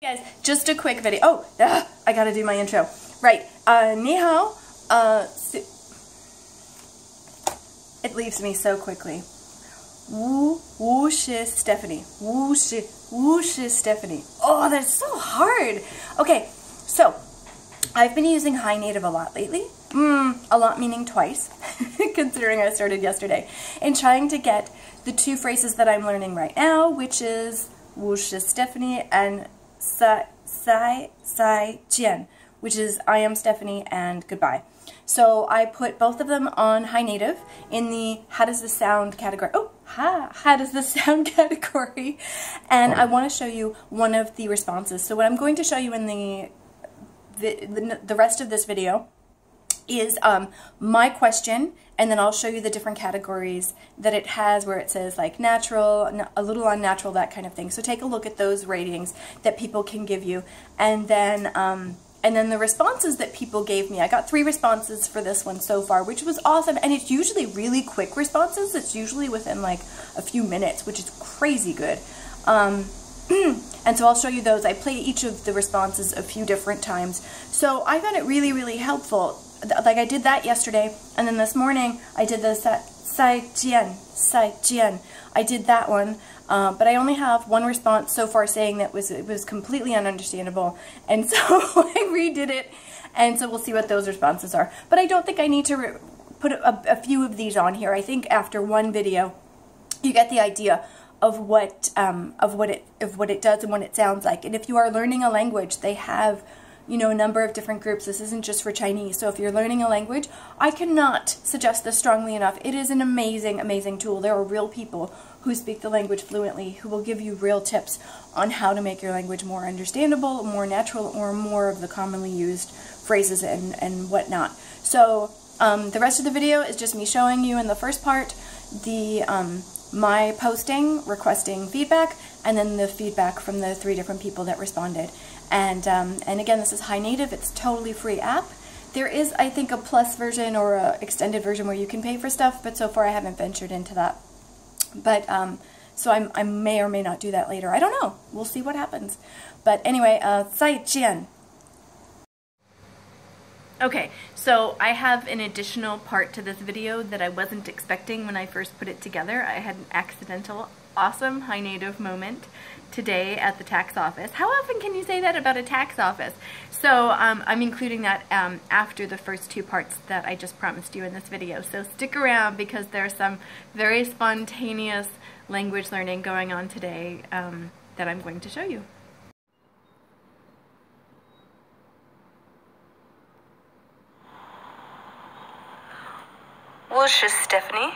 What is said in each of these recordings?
Guys, just a quick video. Oh, I gotta do my intro. Right, ni hao, it leaves me so quickly. Wu shi Stephanie. Wu shi Stephanie. Oh, that's so hard. Okay, so I've been using HiNative a lot lately. A lot meaning twice, considering I started yesterday, and trying to get the two phrases that I'm learning right now, which is Wu shi Stephanie and Sai Jian, which is I am Stephanie and goodbye. So I put both of them on HiNative in the how does this sound category. Oh, how does this sound category? And I want to show you one of the responses. So what I'm going to show you in the rest of this video is my question, and then I'll show you the different categories that it has where it says like natural, a little unnatural, that kind of thing. So take a look at those ratings that people can give you, and then the responses that people gave me. I got 3 responses for this one so far, which was awesome, and it's usually really quick responses. It's usually within like a few minutes, which is crazy good. And so I'll show you those. I play each of the responses a few different times. So I found it really, really helpful. Like I did that yesterday, and then this morning I did the Sai Jian. I did that one, but I only have one response so far saying that it was completely ununderstandable, and so I redid it, and so we'll see what those responses are. But I don't think I need to put a few of these on here. I think after one video, you get the idea of what it does and what it sounds like. And if you are learning a language, they have, you know, a number of different groups. This isn't just for Chinese. So if you're learning a language, I cannot suggest this strongly enough. It is an amazing, amazing tool. There are real people who speak the language fluently who will give you real tips on how to make your language more understandable, more natural, or more of the commonly used phrases and whatnot. So the rest of the video is just me showing you in the first part my posting, requesting feedback, and then the feedback from the 3 different people that responded. And again, this is HiNative. It's a totally free app. There is, I think, a plus version or a extended version where you can pay for stuff, but so far I haven't ventured into that. But so I may or may not do that later. I don't know. We'll see what happens. But anyway, Sai Jian. Okay, so I have an additional part to this video that I wasn't expecting when I first put it together. I had an accidental, awesome HiNative moment today at the tax office. How often can you say that about a tax office? So I'm including that after the first 2 parts that I just promised you in this video. So stick around because there's some very spontaneous language learning going on today that I'm going to show you. Wu shi Stephanie.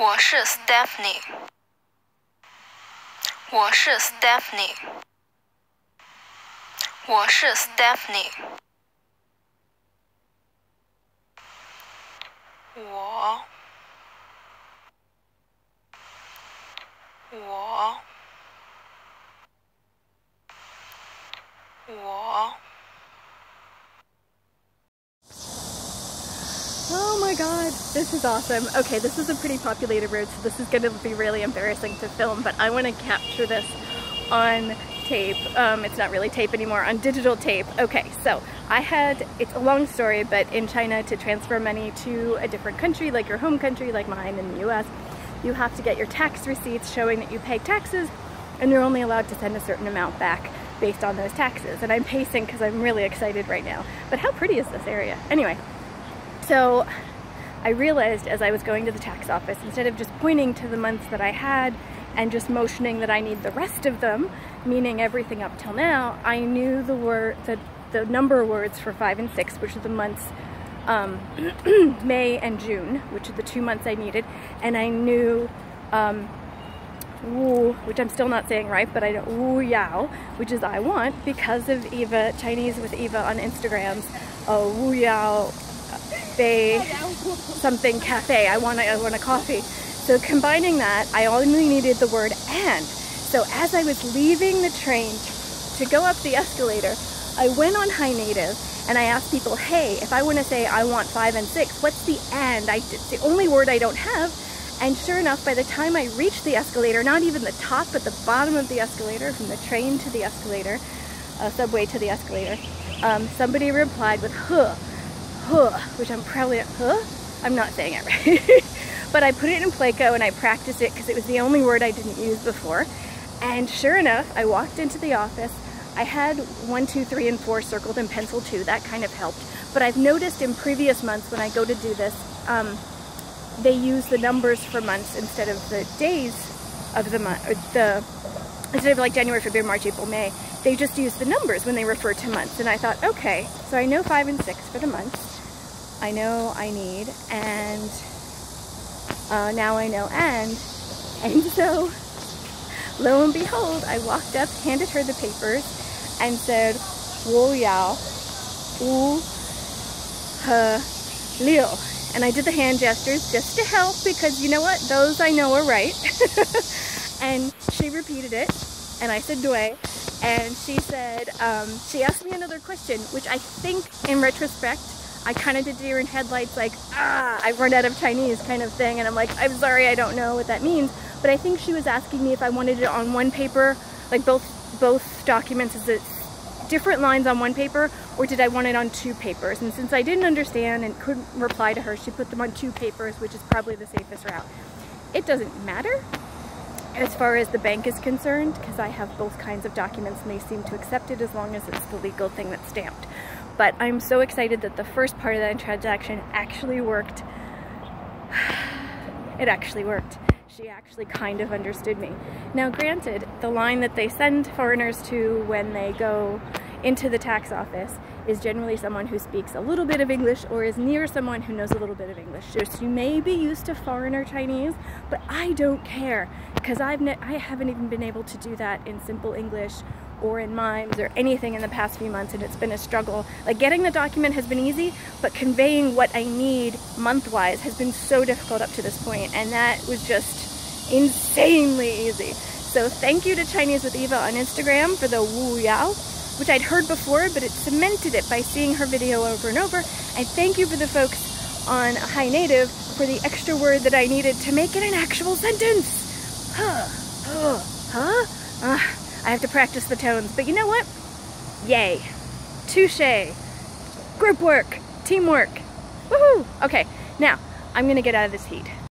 我是 Stephanie. 我是 Stephanie. 我是 Stephanie. 我 Oh my god, this is awesome. Okay, this is a pretty populated road, so this is going to be really embarrassing to film, but I want to capture this on tape. It's not really tape anymore, on digital tape. Okay, so it's a long story, but in China, to transfer money to a different country, like your home country, like mine in the US, you have to get your tax receipts showing that you pay taxes, and you're only allowed to send a certain amount back based on those taxes. And I'm pacing because I'm really excited right now. But how pretty is this area? Anyway. So I realized as I was going to the tax office, instead of just pointing to the months that I had and just motioning that I need the rest of them, meaning everything up till now, I knew the number of words for 5 and 6, which are the months May and June, which are the 2 months I needed, and I knew wu, which I'm still not saying right, but I know wu yao, which is I want, because of Eva, Chinese with Eva on Instagram's wu yao bei something cafe. I want a coffee. So combining that, I only needed the word and. So as I was leaving the train to go up the escalator, I went on HiNative and I asked people, hey, if I want to say I want 5 and 6, what's the and? It's the only word I don't have. And sure enough, by the time I reached the escalator, not even the top, but the bottom of the escalator, from the train to the escalator, subway to the escalator, somebody replied with huh, which I'm probably, I'm not saying it right. But I put it in Pleco and I practiced it because it was the only word I didn't use before. And sure enough, I walked into the office. I had 1, 2, 3, and 4 circled in pencil too. That kind of helped. But I've noticed in previous months when I go to do this, they use the numbers for months instead of the days of the month, instead of like January, February, March, April, May. They just use the numbers when they refer to months. And I thought, okay, so I know 5 and 6 for the months. I know I need, and now I know and so lo and behold, I walked up, handed her the papers, and said, 我要5和6. And I did the hand gestures just to help, because you know what? Those I know are right. And she repeated it, and I said, 对. And she said, she asked me another question, which I think in retrospect, I kind of did deer in headlights, like, I've run out of Chinese kind of thing. And I'm like, I'm sorry, I don't know what that means. But I think she was asking me if I wanted it on one paper, like both documents, is it different lines on one paper, or did I want it on 2 papers? And since I didn't understand and couldn't reply to her, she put them on 2 papers, which is probably the safest route. It doesn't matter as far as the bank is concerned, because I have both kinds of documents and they seem to accept it as long as it's the legal thing that's stamped. But I'm so excited that the first part of that transaction actually worked. It actually worked. She actually kind of understood me. Now granted, the line that they send foreigners to when they go into the tax office is generally someone who speaks a little bit of English or is near someone who knows a little bit of English. So you may be used to foreigner Chinese, but I don't care, because I haven't even been able to do that in simple English or in mimes or anything in the past few months, and it's been a struggle. Like, getting the document has been easy, but conveying what I need month-wise has been so difficult up to this point, and that was just insanely easy. So thank you to Chinese with Eva on Instagram for the Wu Yao, which I'd heard before, but it cemented it by seeing her video over and over. And thank you for the folks on HiNative for the extra word that I needed to make it an actual sentence. I have to practice the tones, but you know what? Yay. Touche. Group work. Teamwork. Woohoo! Okay, now I'm gonna get out of this heat.